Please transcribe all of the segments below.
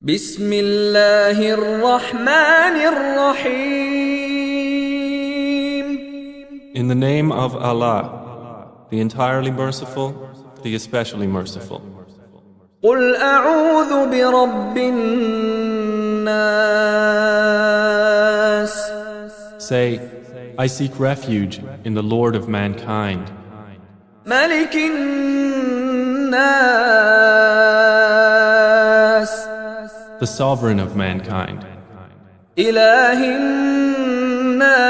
بسم الله الرحمن الرحيم. In the name of Allah, the entirely merciful, the especially merciful. قل أعوذ برب الناس. Say, I seek refuge in the Lord of mankind, ملك الناس. the sovereign of mankind, إله الناس.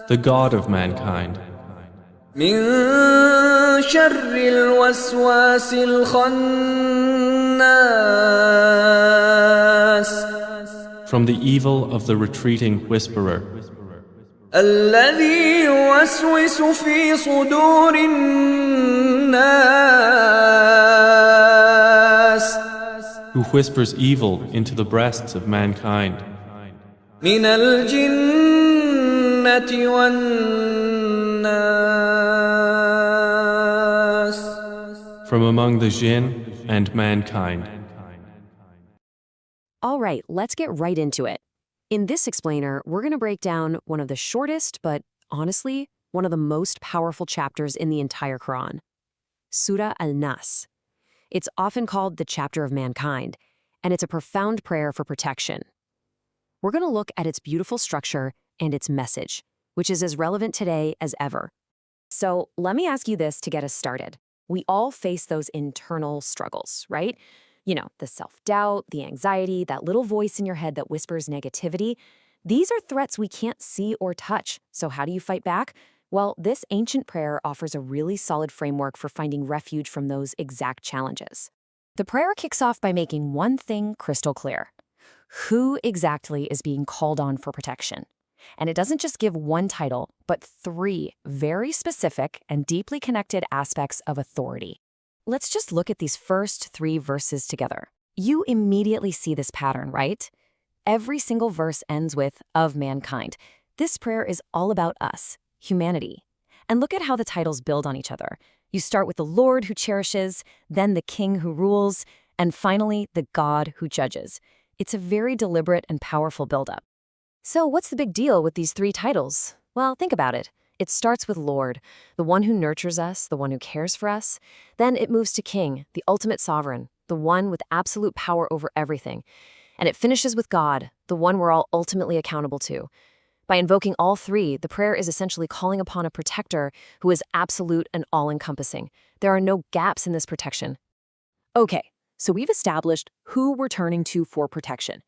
the God of mankind, من شر الوسواس الخناس. from the evil of the retreating whisperer, الذي يوسوس في صدور الناس. who whispers evil into the breasts of mankind, من الجنة والناس. from among the jinn and mankind. All right, let's get right into it. In this explainer, we're going to break down one of the shortest, but honestly, one of the most powerful chapters in the entire Quran, Surah An Nas. It's often called the chapter of mankind, and it's a profound prayer for protection. We're going to look at its beautiful structure and its message, which is as relevant today as ever. So let me ask you this to get us started. We all face those internal struggles, right? You know, the self-doubt, the anxiety, that little voice in your head that whispers negativity. These are threats we can't see or touch. So how do you fight back? Well, this ancient prayer offers a really solid framework for finding refuge from those exact challenges. The prayer kicks off by making one thing crystal clear. Who exactly is being called on for protection? And it doesn't just give one title, but three very specific and deeply connected aspects of authority. Let's just look at these first three verses together. You immediately see this pattern, right? Every single verse ends with, of mankind. This prayer is all about us, humanity. And look at how the titles build on each other. You start with the Lord who cherishes, then the King who rules, and finally the God who judges. It's a very deliberate and powerful buildup. So what's the big deal with these three titles? Well, think about it. It starts with Lord, the one who nurtures us, the one who cares for us. Then it moves to King, the ultimate sovereign, the one with absolute power over everything. And it finishes with God, the one we're all ultimately accountable to. By invoking all three, the prayer is essentially calling upon a protector who is absolute and all-encompassing. There are no gaps in this protection. Okay, so we've established who we're turning to for protection.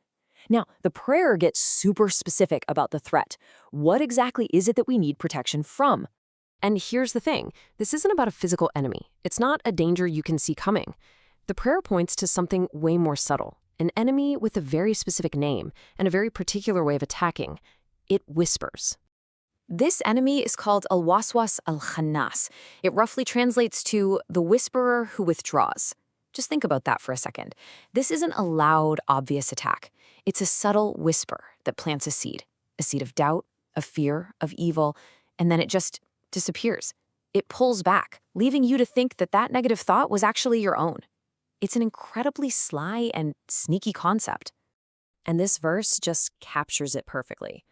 Now, the prayer gets super specific about the threat. What exactly is it that we need protection from? And here's the thing. This isn't about a physical enemy. It's not a danger you can see coming. The prayer points to something way more subtle, an enemy with a very specific name and a very particular way of attacking. It whispers. This enemy is called al-khannaas. It roughly translates to the whisperer who withdraws. Just think about that for a second. This isn't a loud, obvious attack. It's a subtle whisper that plants a seed of doubt, of fear, of evil, and then it just disappears. It pulls back, leaving you to think that that negative thought was actually your own. It's an incredibly sly and sneaky concept. And this verse just captures it perfectly.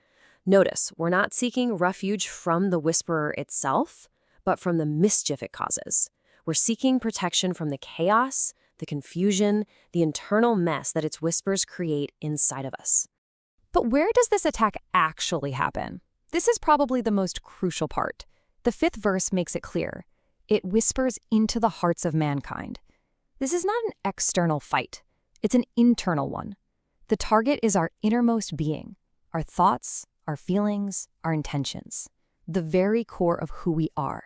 Notice, we're not seeking refuge from the whisperer itself, but from the mischief it causes. We're seeking protection from the chaos, the confusion, the internal mess that its whispers create inside of us. But where does this attack actually happen? This is probably the most crucial part. The 5th verse makes it clear. It whispers into the hearts of mankind. This is not an external fight. It's an internal one. The target is our innermost being, our thoughts, our feelings, our intentions, the very core of who we are.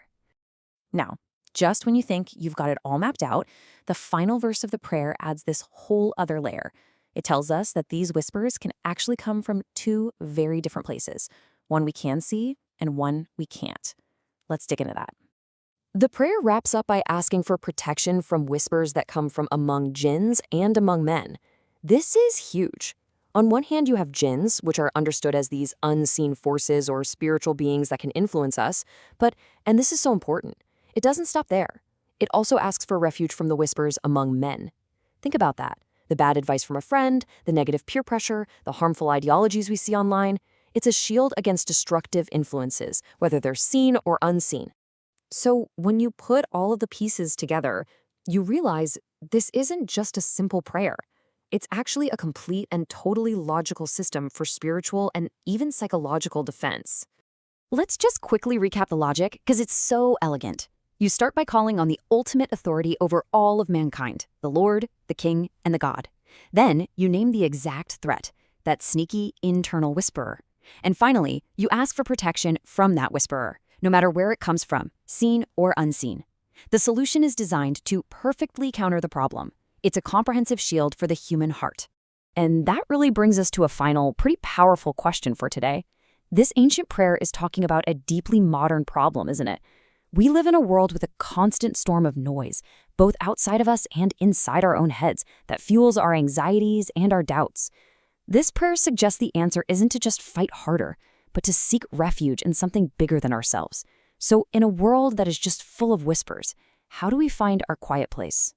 Now, just when you think you've got it all mapped out, the final verse of the prayer adds this whole other layer. It tells us that these whispers can actually come from two very different places, one we can see and one we can't. Let's dig into that. The prayer wraps up by asking for protection from whispers that come from among jinns and among men. This is huge. On one hand, you have jinns, which are understood as these unseen forces or spiritual beings that can influence us, and this is so important, it doesn't stop there. it also asks for refuge from the whispers among men. Think about that. The bad advice from a friend, the negative peer pressure, the harmful ideologies we see online. It's a shield against destructive influences, whether they're seen or unseen. So when you put all of the pieces together, you realize this isn't just a simple prayer. It's actually a complete and totally logical system for spiritual and even psychological defense. Let's just quickly recap the logic, because it's so elegant. You start by calling on the ultimate authority over all of mankind, the Lord, the King, and the God. Then you name the exact threat, that sneaky internal whisperer. And finally, you ask for protection from that whisperer, no matter where it comes from, seen or unseen. The solution is designed to perfectly counter the problem. It's a comprehensive shield for the human heart. And that really brings us to a final, pretty powerful question for today. This ancient prayer is talking about a deeply modern problem, isn't it? We live in a world with a constant storm of noise, both outside of us and inside our own heads, that fuels our anxieties and our doubts. This prayer suggests the answer isn't to just fight harder, but to seek refuge in something bigger than ourselves. So in a world that is just full of whispers, how do we find our quiet place?